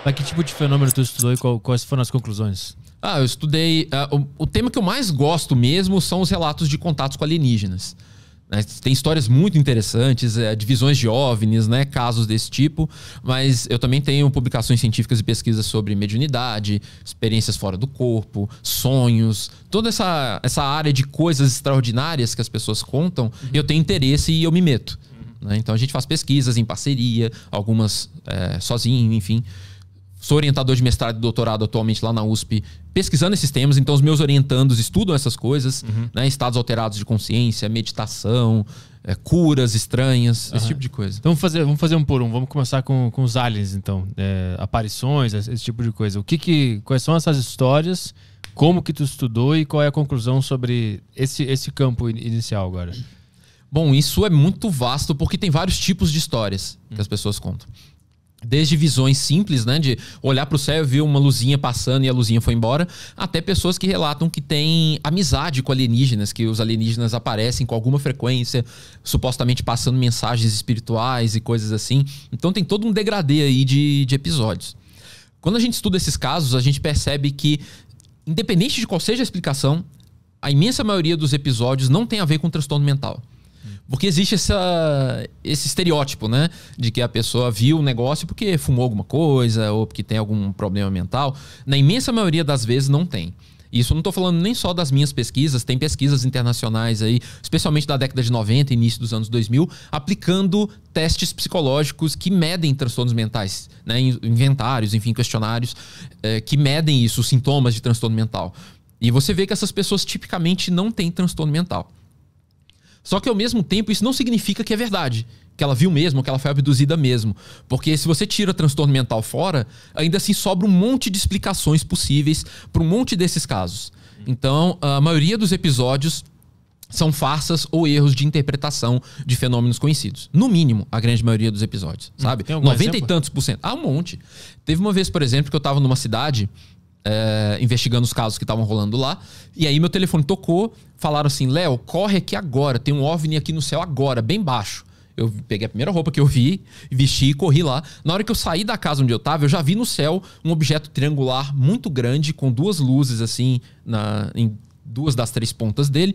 Mas que tipo de fenômeno tu estudou e quais foram as conclusões? Eu estudei... o tema que eu mais gosto mesmo são os relatos de contatos com alienígenas. Tem histórias muito interessantes, divisões de OVNIs, né, casos desse tipo. Mas eu também tenho publicações científicas e pesquisas sobre mediunidade, experiências fora do corpo, sonhos. Toda essa área de coisas extraordinárias que as pessoas contam, eu tenho interesse e eu me meto. Né? Então a gente faz pesquisas em parceria, algumas sozinho, enfim. Sou orientador de mestrado e doutorado atualmente lá na USP, pesquisando esses temas. Então, os meus orientandos estudam essas coisas, né? Estados alterados de consciência, meditação, curas estranhas, esse tipo de coisa. Então, vamos fazer um por um. Vamos começar com os aliens, então. Aparições, esse tipo de coisa. Quais são essas histórias? Como que tu estudou e qual é a conclusão sobre esse campo inicial agora? Bom, isso é muito vasto porque tem vários tipos de histórias que as pessoas contam. Desde visões simples, né, de olhar para o céu e ver uma luzinha passando e a luzinha foi embora, até pessoas que relatam que têm amizade com alienígenas, que os alienígenas aparecem com alguma frequência, supostamente passando mensagens espirituais e coisas assim. Então tem todo um degradê aí de episódios. Quando a gente estuda esses casos, a gente percebe que, independente de qual seja a explicação, a imensa maioria dos episódios não tem a ver com transtorno mental. Porque existe esse estereótipo, né? De que a pessoa viu um negócio porque fumou alguma coisa ou porque tem algum problema mental. Na imensa maioria das vezes não tem. Isso eu não estou falando nem só das minhas pesquisas, tem pesquisas internacionais aí, especialmente da década de 90, início dos anos 2000, aplicando testes psicológicos que medem transtornos mentais, né? Inventários, enfim, questionários que medem isso, os sintomas de transtorno mental. E você vê que essas pessoas tipicamente não têm transtorno mental. Só que ao mesmo tempo isso não significa que é verdade, que ela viu mesmo, que ela foi abduzida mesmo. Porque se você tira transtorno mental fora, ainda assim sobra um monte de explicações possíveis para um monte desses casos. Então, a maioria dos episódios são farsas ou erros de interpretação de fenômenos conhecidos. No mínimo, a grande maioria dos episódios, sabe? 90 e tantos %. Um monte. Teve uma vez, por exemplo, que eu estava numa cidade... investigando os casos que estavam rolando lá. E aí meu telefone tocou. Falaram assim, Léo, corre aqui agora. Tem um OVNI aqui no céu agora, bem baixo. Eu peguei a primeira roupa que eu vi, vesti e corri lá. Na hora que eu saí da casa onde eu tava, eu já vi no céu um objeto triangular muito grande, com duas luzes assim, em duas das três pontas dele.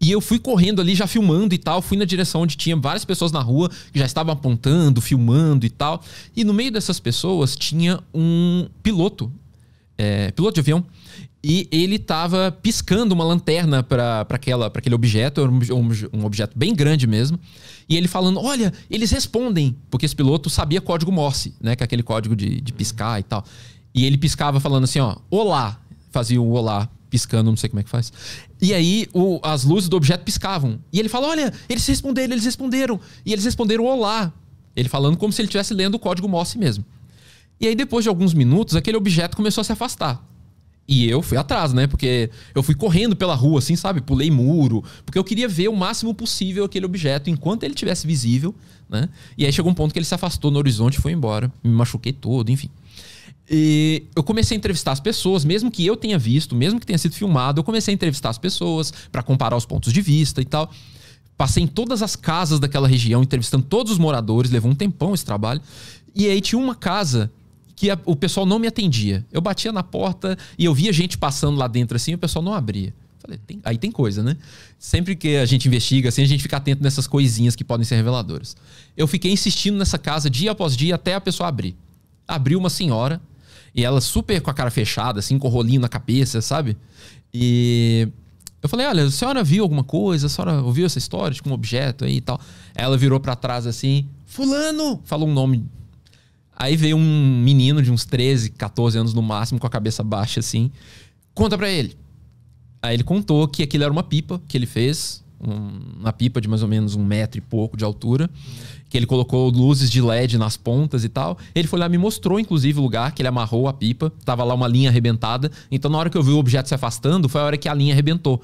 E eu fui correndo ali, já filmando e tal. Fui na direção onde tinha várias pessoas na rua que já estavam apontando, filmando e tal. E no meio dessas pessoas tinha um piloto de avião, e ele tava piscando uma lanterna para aquele objeto, era um objeto bem grande mesmo, e ele falando, olha, eles respondem, porque esse piloto sabia código Morse, né, que é aquele código de piscar e tal, e ele piscava falando assim, ó, olá, fazia o olá, piscando, não sei como é que faz, e aí as luzes do objeto piscavam, e ele fala, olha, eles responderam, e eles responderam olá, ele falando como se ele estivesse lendo o código Morse mesmo. E aí, depois de alguns minutos, aquele objeto começou a se afastar. E eu fui atrás, né? Porque eu fui correndo pela rua, assim, sabe? Pulei muro. Porque eu queria ver o máximo possível aquele objeto enquanto ele estivesse visível, né? E aí chegou um ponto que ele se afastou no horizonte e foi embora. Me machuquei todo, enfim. E eu comecei a entrevistar as pessoas, mesmo que eu tenha visto, mesmo que tenha sido filmado, eu comecei a entrevistar as pessoas para comparar os pontos de vista e tal. Passei em todas as casas daquela região, entrevistando todos os moradores. Levou um tempão esse trabalho. E aí tinha uma casa... que o pessoal não me atendia. Eu batia na porta e eu via gente passando lá dentro assim, e o pessoal não abria. Falei, aí tem coisa, né? Sempre que a gente investiga assim, a gente fica atento nessas coisinhas que podem ser reveladoras. Eu fiquei insistindo nessa casa dia após dia até a pessoa abrir. Abriu uma senhora, e ela super com a cara fechada, assim, com o rolinho na cabeça, sabe? E eu falei, olha, a senhora viu alguma coisa? A senhora ouviu essa história de um objeto aí e tal? Ela virou pra trás assim, fulano! Falou um nome... Aí veio um menino de uns 13, 14 anos no máximo, com a cabeça baixa assim. Conta pra ele. Aí ele contou que aquilo era uma pipa que ele fez. Uma pipa de mais ou menos 1 metro e pouco de altura. Que ele colocou luzes de LED nas pontas e tal. Ele foi lá, me mostrou inclusive o lugar que ele amarrou a pipa. Tava lá uma linha arrebentada. Então na hora que eu vi o objeto se afastando, foi a hora que a linha arrebentou.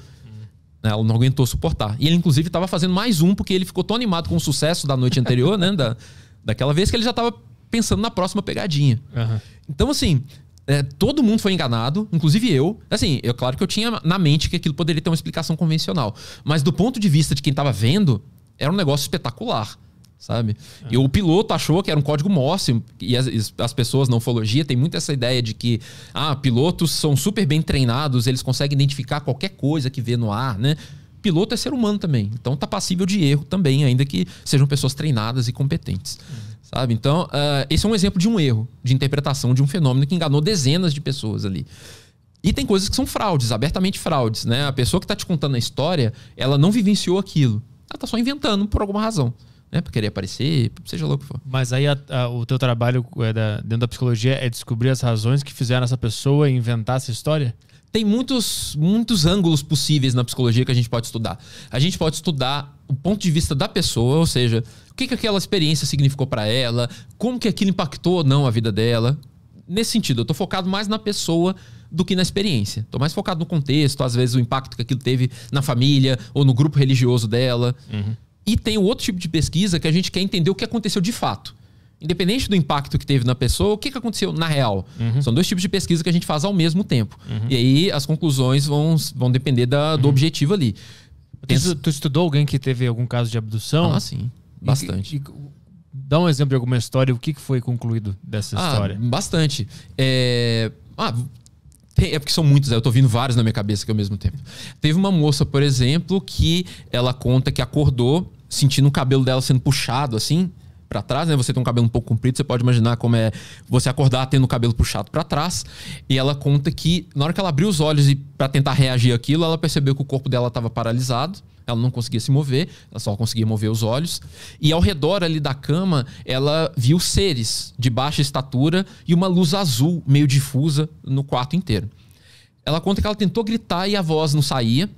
Ela não aguentou suportar. E ele inclusive tava fazendo mais um, porque ele ficou tão animado com o sucesso da noite anterior, né? Daquela vez, que ele já tava... pensando na próxima pegadinha. Então, assim, todo mundo foi enganado, inclusive eu. Assim, claro que eu tinha na mente que aquilo poderia ter uma explicação convencional. Mas do ponto de vista de quem estava vendo, era um negócio espetacular. sabe? E o piloto achou que era um código Morse, e as pessoas na ufologia têm muito essa ideia de que pilotos são super bem treinados, eles conseguem identificar qualquer coisa que vê no ar, né? Piloto é ser humano também, então tá passível de erro também, ainda que sejam pessoas treinadas e competentes, sabe? Então, esse é um exemplo de um erro de interpretação de um fenômeno que enganou dezenas de pessoas ali. E tem coisas que são fraudes, abertamente fraudes, né? A pessoa que tá te contando a história, ela não vivenciou aquilo, ela tá só inventando por alguma razão. Né, pra querer aparecer, seja lá o que for. Mas aí o teu trabalho dentro da psicologia é descobrir as razões que fizeram essa pessoa inventar essa história? Tem muitos ângulos possíveis na psicologia que a gente pode estudar. A gente pode estudar o ponto de vista da pessoa, ou seja, o que aquela experiência significou para ela, como que aquilo impactou ou não a vida dela. Nesse sentido, eu tô focado mais na pessoa do que na experiência. Tô mais focado no contexto, às vezes o impacto que aquilo teve na família ou no grupo religioso dela. E tem o outro tipo de pesquisa que a gente quer entender o que aconteceu de fato. Independente do impacto que teve na pessoa, o que aconteceu na real. São dois tipos de pesquisa que a gente faz ao mesmo tempo. E aí as conclusões vão depender do objetivo ali. Tu estudou alguém que teve algum caso de abdução? Sim. Bastante. Dá um exemplo de alguma história. O que foi concluído dessa história? Bastante. É porque são muitos, eu tô vindo vários na minha cabeça aqui ao mesmo tempo. Teve uma moça, por exemplo, que ela conta que acordou sentindo o cabelo dela sendo puxado assim pra trás, né? Você tem um cabelo um pouco comprido, você pode imaginar como é você acordar tendo o cabelo puxado pra trás. E ela conta que na hora que ela abriu os olhos e para tentar reagir àquilo, ela percebeu que o corpo dela estava paralisado. Ela não conseguia se mover, ela só conseguia mover os olhos. E ao redor ali da cama, ela viu seres de baixa estatura e uma luz azul meio difusa no quarto inteiro. Ela conta que ela tentou gritar e a voz não saía,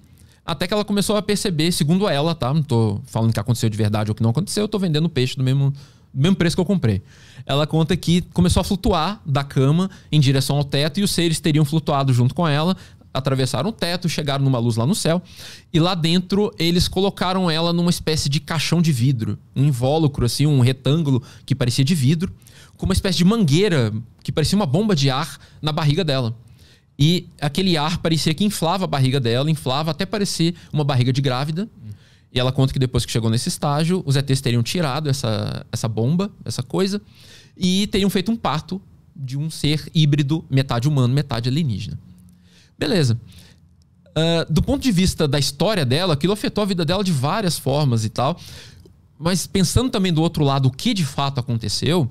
até que ela começou a perceber, segundo ela, tá? Não tô falando que aconteceu de verdade ou que não aconteceu, eu tô vendendo peixe do mesmo preço que eu comprei. Ela conta que começou a flutuar da cama em direção ao teto e os seres teriam flutuado junto com ela, atravessaram o teto, chegaram numa luz lá no céu e lá dentro eles colocaram ela numa espécie de caixão de vidro, um invólucro assim, um retângulo que parecia de vidro, com uma espécie de mangueira que parecia uma bomba de ar na barriga dela. E aquele ar parecia que inflava a barriga dela, inflava até parecer uma barriga de grávida. E ela conta que depois que chegou nesse estágio, os ETs teriam tirado essa bomba, essa coisa, e teriam feito um parto de um ser híbrido, metade humano, metade alienígena. Beleza. Do ponto de vista da história dela, aquilo afetou a vida dela de várias formas e tal. Mas pensando também do outro lado, o que de fato aconteceu,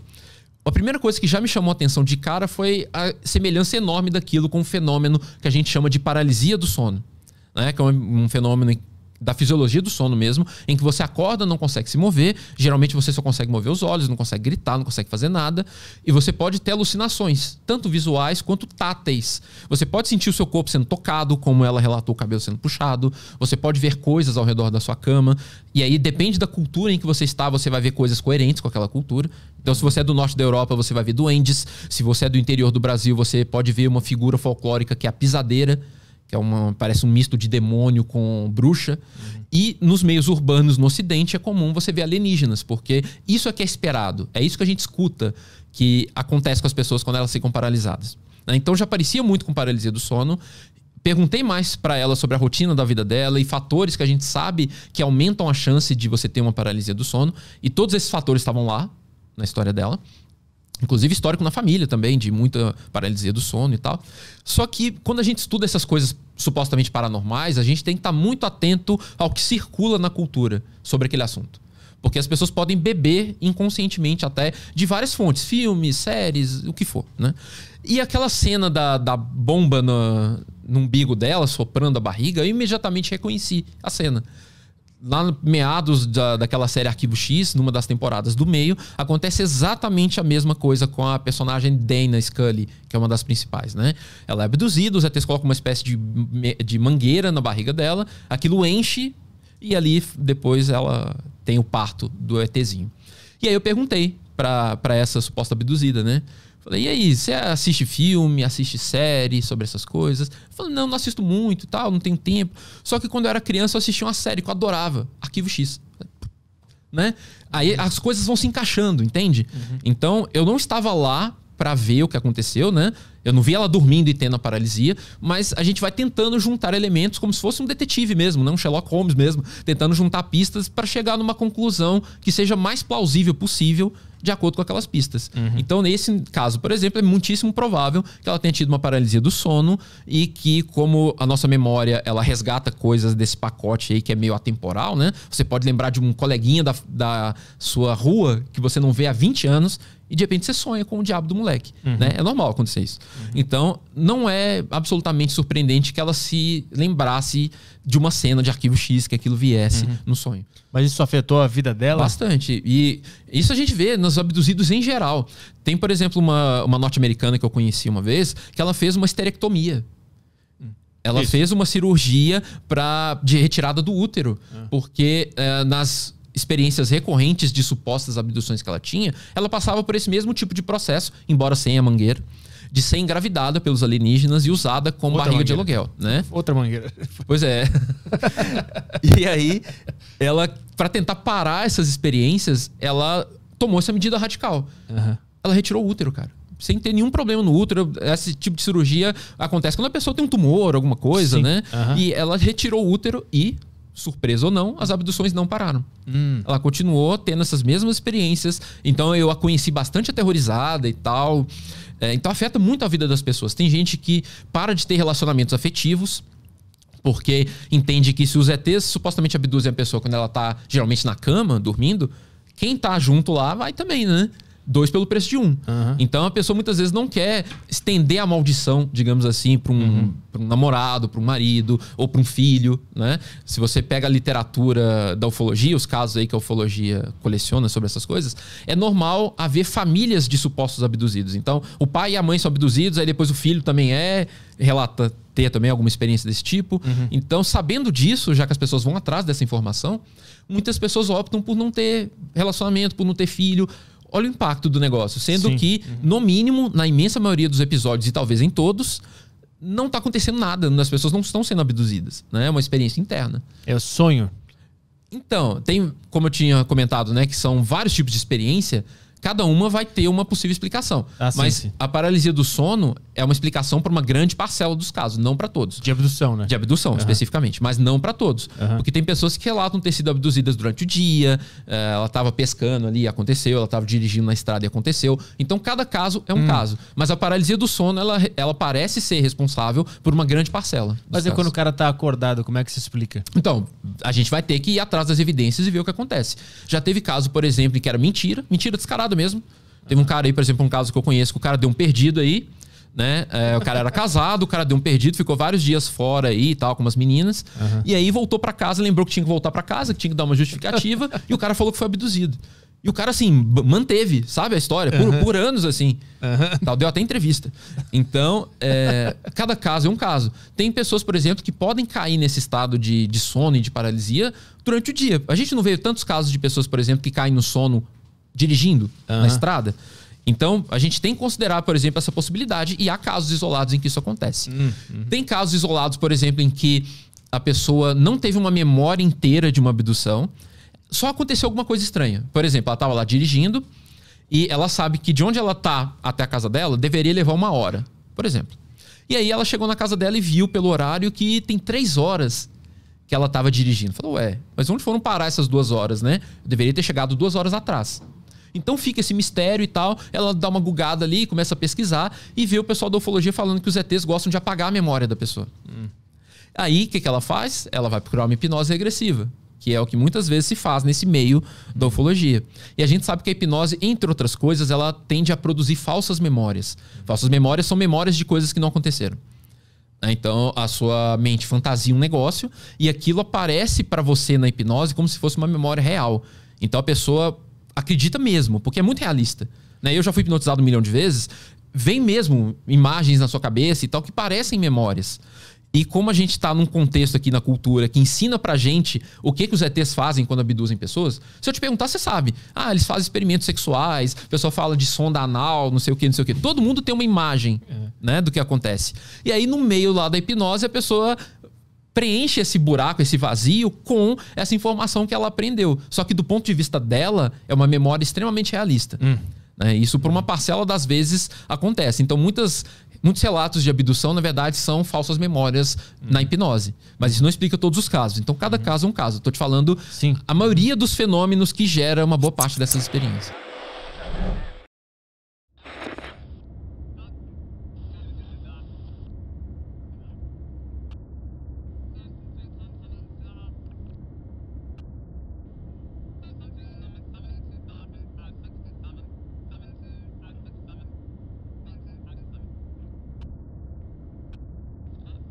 a primeira coisa que já me chamou a atenção de cara foi a semelhança enorme daquilo com um fenômeno que a gente chama de paralisia do sono, né? Que é um fenômeno da fisiologia do sono mesmo, em que você acorda, não consegue se mover, geralmente você só consegue mover os olhos, não consegue gritar, não consegue fazer nada, e você pode ter alucinações, tanto visuais quanto táteis. Você pode sentir o seu corpo sendo tocado, como ela relatou, o cabelo sendo puxado, você pode ver coisas ao redor da sua cama, e aí depende da cultura em que você está, você vai ver coisas coerentes com aquela cultura. Então, se você é do norte da Europa, você vai ver duendes. Se você é do interior do Brasil, você pode ver uma figura folclórica que é a pisadeira, que é parece um misto de demônio com bruxa. E nos meios urbanos no ocidente é comum você ver alienígenas, porque isso é que é esperado. É isso que a gente escuta que acontece com as pessoas quando elas ficam paralisadas. Então já parecia muito com paralisia do sono. Perguntei mais para ela sobre a rotina da vida dela e fatores que a gente sabe que aumentam a chance de você ter uma paralisia do sono. E todos esses fatores estavam lá na história dela. Inclusive histórico na família também, de muita paralisia do sono e tal. Só que quando a gente estuda essas coisas supostamente paranormais, a gente tem que estar muito atento ao que circula na cultura sobre aquele assunto. Porque as pessoas podem beber inconscientemente até de várias fontes, filmes, séries, o que for, né? E aquela cena da bomba no umbigo dela, soprando a barriga, eu imediatamente reconheci a cena. Lá no meados daquela série Arquivo X, numa das temporadas do meio, acontece exatamente a mesma coisa com a personagem Dana Scully, que é uma das principais, né? Ela é abduzida, os ETs colocam uma espécie de mangueira na barriga dela, aquilo enche e ali depois ela tem o parto do ETzinho. E aí eu perguntei pra essa suposta abduzida, né? Falei, e aí, você assiste filme, assiste série sobre essas coisas? Falei, não assisto muito e tal, não tenho tempo. Só que quando eu era criança eu assistia uma série que eu adorava, Arquivo X. Né? Aí as coisas vão se encaixando, entende? Então eu não estava lá pra ver o que aconteceu, né? Eu não vi ela dormindo e tendo a paralisia, mas a gente vai tentando juntar elementos como se fosse um detetive mesmo, não um Sherlock Holmes mesmo, tentando juntar pistas para chegar numa conclusão que seja mais plausível possível de acordo com aquelas pistas. Então, nesse caso, por exemplo, é muitíssimo provável que ela tenha tido uma paralisia do sono e que, como a nossa memória, ela resgata coisas desse pacote aí que é meio atemporal, né? Você pode lembrar de um coleguinha da sua rua que você não vê há 20 anos e de repente você sonha com o diabo do moleque, né? É normal acontecer isso. Então, não é absolutamente surpreendente que ela se lembrasse de uma cena de Arquivo X, que aquilo viesse no sonho. Mas isso afetou a vida dela? Bastante. E isso a gente vê nos abduzidos em geral. Tem, por exemplo, uma norte-americana que eu conheci uma vez, que ela fez uma esterectomia. Ela fez uma cirurgia de retirada do útero. Porque nas experiências recorrentes de supostas abduções que ela tinha, ela passava por esse mesmo tipo de processo, embora sem a mangueira, de ser engravidada pelos alienígenas e usada como barriga de aluguel, né? Outra mangueira. Pois é. E aí, ela, para tentar parar essas experiências, ela tomou essa medida radical. Ela retirou o útero, cara. Sem ter nenhum problema no útero. Esse tipo de cirurgia acontece quando a pessoa tem um tumor, alguma coisa, né? E ela retirou o útero e, surpresa ou não, as abduções não pararam. Ela continuou tendo essas mesmas experiências. Então eu a conheci bastante aterrorizada e tal. Então afeta muito a vida das pessoas. Tem gente que para de ter relacionamentos afetivos porque entende que se os ETs supostamente abduzem a pessoa quando ela tá geralmente na cama, dormindo, quem tá junto lá vai também, né? 2 pelo preço de 1. Então a pessoa muitas vezes não quer estender a maldição, digamos assim, para um namorado, para um marido ou para um filho, né? Se você pega a literatura da ufologia, os casos aí que a ufologia coleciona sobre essas coisas, é normal haver famílias de supostos abduzidos. Então o pai e a mãe são abduzidos, aí depois o filho também relata ter também alguma experiência desse tipo. Então, sabendo disso, já que as pessoas vão atrás dessa informação, muitas pessoas optam por não ter relacionamento, por não ter filho. Olha o impacto do negócio. Sendo que, no mínimo, na imensa maioria dos episódios, e talvez em todos, não está acontecendo nada. As pessoas não estão sendo abduzidas. Né? É uma experiência interna. É o sonho. Então, tem, como eu tinha comentado, né, que são vários tipos de experiência. Cada uma vai ter uma possível explicação. Mas a paralisia do sono é uma explicação para uma grande parcela dos casos, não para todos. De abdução, né? De abdução, especificamente. Mas não para todos. Porque tem pessoas que relatam ter sido abduzidas durante o dia, ela estava pescando ali e aconteceu, ela estava dirigindo na estrada e aconteceu. Então, cada caso é um caso. Mas a paralisia do sono, ela parece ser responsável por uma grande parcela. Mas é quando o cara tá acordado, como é que se explica? Então, a gente vai ter que ir atrás das evidências e ver o que acontece. Já teve caso, por exemplo, que era mentira descarada mesmo. Teve um cara aí, por exemplo, um caso que eu conheço, que o cara deu um perdido aí, né? O cara era casado, o cara deu um perdido, ficou vários dias fora aí e tal, com umas meninas. E aí voltou pra casa, lembrou que tinha que voltar pra casa, que tinha que dar uma justificativa, e o cara falou que foi abduzido. E o cara, assim, manteve, sabe, a história, por anos, assim. Tal, deu até entrevista. Então, cada caso é um caso. Tem pessoas, por exemplo, que podem cair nesse estado de sono e de paralisia durante o dia. A gente não vê tantos casos de pessoas, por exemplo, que caem no sono dirigindo na estrada. Então, a gente tem que considerar, por exemplo, essa possibilidade, e há casos isolados em que isso acontece. Tem casos isolados, por exemplo, em que a pessoa não teve uma memória inteira de uma abdução, só aconteceu alguma coisa estranha. Por exemplo, ela estava lá dirigindo e ela sabe que de onde ela está até a casa dela deveria levar 1 hora, por exemplo. E aí ela chegou na casa dela e viu pelo horário que tem 3 horas que ela estava dirigindo. Falou, mas onde foram parar essas 2 horas, né? Eu deveria ter chegado 2 horas atrás. Então fica esse mistério e tal. Ela dá uma gugada ali, começa a pesquisar e vê o pessoal da ufologia falando que os ETs gostam de apagar a memória da pessoa. Aí, o que ela faz? Ela vai procurar uma hipnose regressiva, que é o que muitas vezes se faz nesse meio da ufologia. E a gente sabe que a hipnose, entre outras coisas, ela tende a produzir falsas memórias. Falsas memórias são memórias de coisas que não aconteceram. Então, a sua mente fantasia um negócio e aquilo aparece para você na hipnose como se fosse uma memória real. Então, a pessoa acredita mesmo, porque é muito realista. Eu já fui hipnotizado 1 milhão de vezes, vem mesmo imagens na sua cabeça e tal que parecem memórias. E como a gente está num contexto aqui na cultura que ensina pra gente o que os ETs fazem quando abduzem pessoas, se eu te perguntar, você sabe. Eles fazem experimentos sexuais, o pessoal fala de sonda anal, não sei o que, não sei o que. Todo mundo tem uma imagem, né, do que acontece. E aí, no meio lá da hipnose, a pessoa preenche esse buraco, esse vazio com essa informação que ela aprendeu. Só que do ponto de vista dela, é uma memória extremamente realista. né? Isso, por uma parcela das vezes, acontece. Então, muitos relatos de abdução, na verdade, são falsas memórias na hipnose. Mas isso não explica todos os casos. Então, cada caso é um caso. Estou te falando a maioria dos fenômenos que gera uma boa parte dessas experiências.